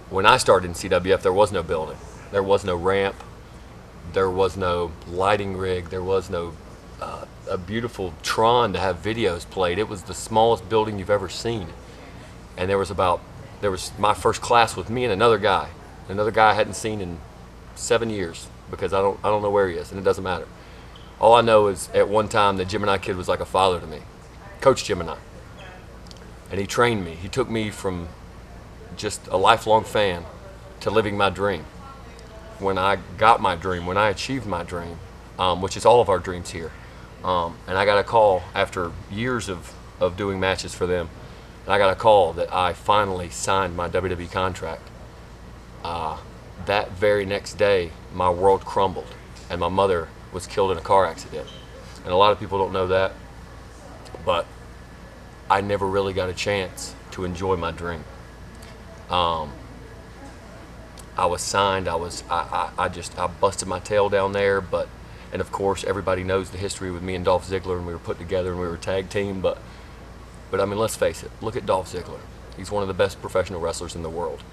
When I started in CWF, there was no building. There was no ramp. There was no lighting rig. There was no a beautiful Tron to have videos played. It was the smallest building you've ever seen. And there was my first class with me and another guy I hadn't seen in 7 years, because I don't know where he is, and it doesn't matter. All I know is at one time the Gemini Kid was like a father to me, Coach Gemini. And he trained me. He took me from just a lifelong fan to living my dream. When I got my dream, when I achieved my dream, which is all of our dreams here, and I got a call after years of doing matches for them, and I got a call that I finally signed my WWE contract. That very next day, my world crumbled, and my mother was killed in a car accident. And a lot of people don't know that, but I never really got a chance to enjoy my dream. I was signed. I busted my tail down there, and of course everybody knows the history with me and Dolph Ziggler, and we were put together and we were a tag team. But I mean, let's face it. Look at Dolph Ziggler. He's one of the best professional wrestlers in the world.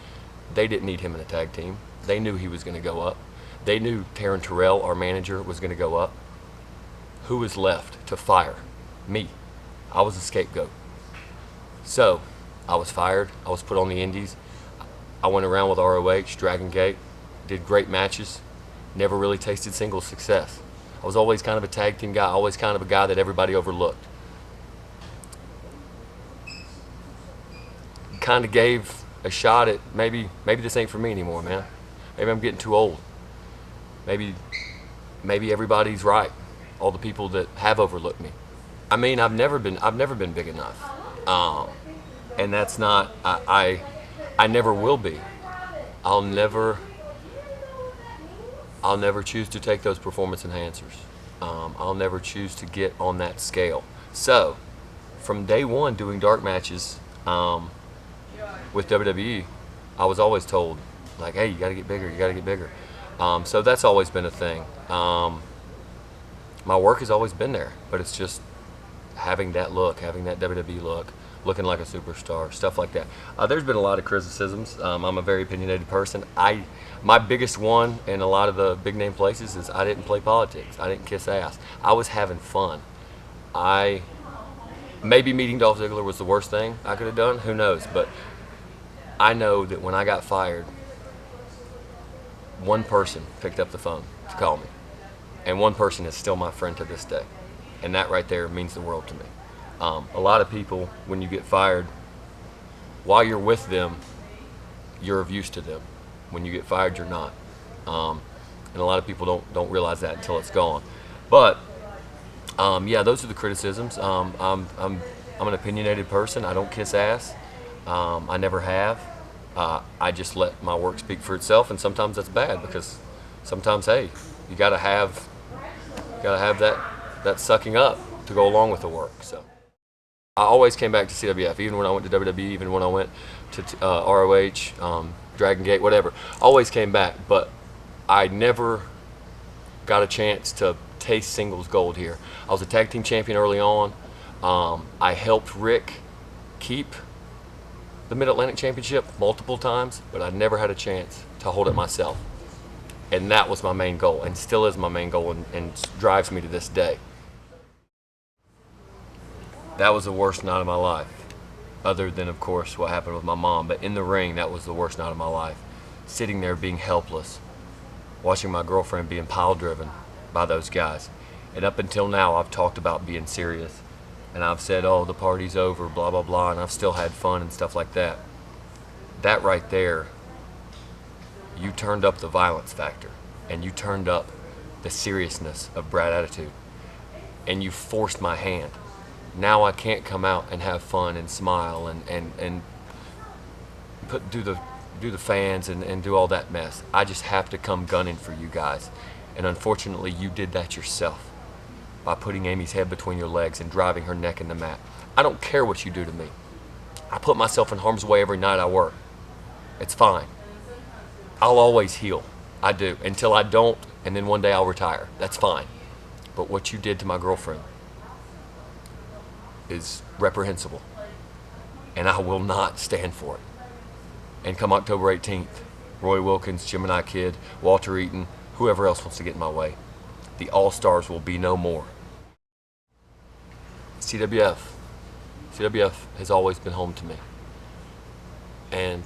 They didn't need him in a tag team. They knew he was going to go up. They knew Taryn Terrell, our manager, was going to go up. Who was left to fire? Me. I was a scapegoat. So I was fired. I was put on the indies. I went around with ROH, Dragon Gate, did great matches, never really tasted singles success. I was always kind of a tag team guy, always kind of a guy that everybody overlooked. Kind of gave a shot at maybe this ain't for me anymore, man. Maybe I'm getting too old. Maybe everybody's right. All the people that have overlooked me. I mean, I've never been big enough, and that's not. I never will be. I'll never choose to take those performance enhancers. I'll never choose to get on that scale. So, from day one doing dark matches with WWE, I was always told, like, hey, you got to get bigger, you got to get bigger. So that's always been a thing. My work has always been there, but it's just having that look, having that WWE look, looking like a superstar, stuff like that. There's been a lot of criticisms. I'm a very opinionated person. My biggest one in a lot of the big name places is I didn't play politics. I didn't kiss ass. I was having fun. Maybe meeting Dolph Ziggler was the worst thing I could have done. Who knows? But I know that when I got fired, one person picked up the phone to call me. And one person is still my friend to this day. And that right there means the world to me. A lot of people, when you get fired, while you're with them, you're of use to them. When you get fired, you're not. And a lot of people don't realize that until it's gone. But yeah, those are the criticisms. I'm an opinionated person. I don't kiss ass. I never have. I just let my work speak for itself, and sometimes that's bad, because sometimes, hey, you gotta have that sucking up to go along with the work. So I always came back to CWF, even when I went to WWE, even when I went to ROH, Dragon Gate, whatever. Always came back, but I never got a chance to taste singles gold here. I was a tag team champion early on. I helped Ric keep the Mid-Atlantic Championship multiple times, but I never had a chance to hold it myself. And that was my main goal, and still is my main goal, and drives me to this day. That was the worst night of my life, other than, of course, what happened with my mom. But in the ring, that was the worst night of my life. Sitting there being helpless, watching my girlfriend being pile-driven by those guys. And up until now, I've talked about being serious. And I've said, oh, the party's over, blah, blah, blah, and I've still had fun and stuff like that. That right there, you turned up the violence factor, and you turned up the seriousness of Brad Attitude, and you forced my hand. Now I can't come out and have fun and smile and do the fans and do all that mess. I just have to come gunning for you guys. And unfortunately, you did that yourself by putting Amy's head between your legs and driving her neck in the mat. I don't care what you do to me. I put myself in harm's way every night I work. It's fine. I'll always heal. I do. Until I don't, and then one day I'll retire. That's fine. But what you did to my girlfriend is reprehensible. And I will not stand for it. And come October 18th, Roy Wilkins, Gemini Kid, Walter Eaton, whoever else wants to get in my way, the All-Stars will be no more. CWF has always been home to me. And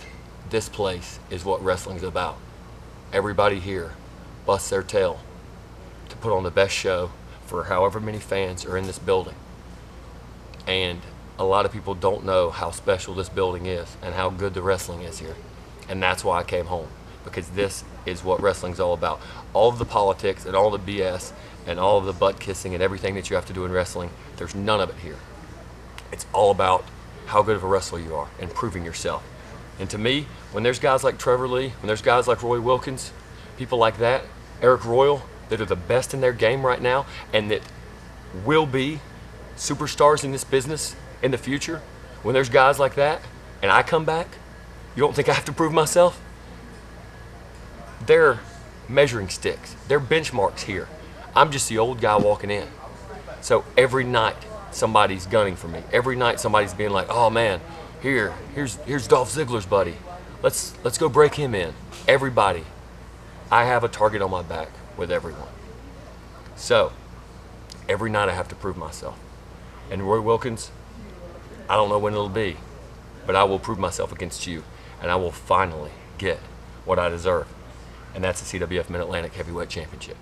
this place is what wrestling's about. Everybody here busts their tail to put on the best show for however many fans are in this building. And a lot of people don't know how special this building is and how good the wrestling is here. And that's why I came home, because this is what wrestling's all about. All of the politics and all the BS and all of the butt kissing and everything that you have to do in wrestling, there's none of it here. It's all about how good of a wrestler you are and proving yourself. And to me, when there's guys like Trevor Lee, when there's guys like Roy Wilkins, people like that, Arik Royal, that are the best in their game right now and that will be superstars in this business in the future, when there's guys like that and I come back, you don't think I have to prove myself? They're measuring sticks. They're benchmarks here. I'm just the old guy walking in. So every night somebody's gunning for me. Every night somebody's being like, oh man, here's Dolph Ziggler's buddy. Let's go break him in. Everybody. I have a target on my back with everyone. So every night I have to prove myself. And Roy Wilkins, I don't know when it'll be, but I will prove myself against you, and I will finally get what I deserve, and that's the CWF Mid-Atlantic Heavyweight Championship.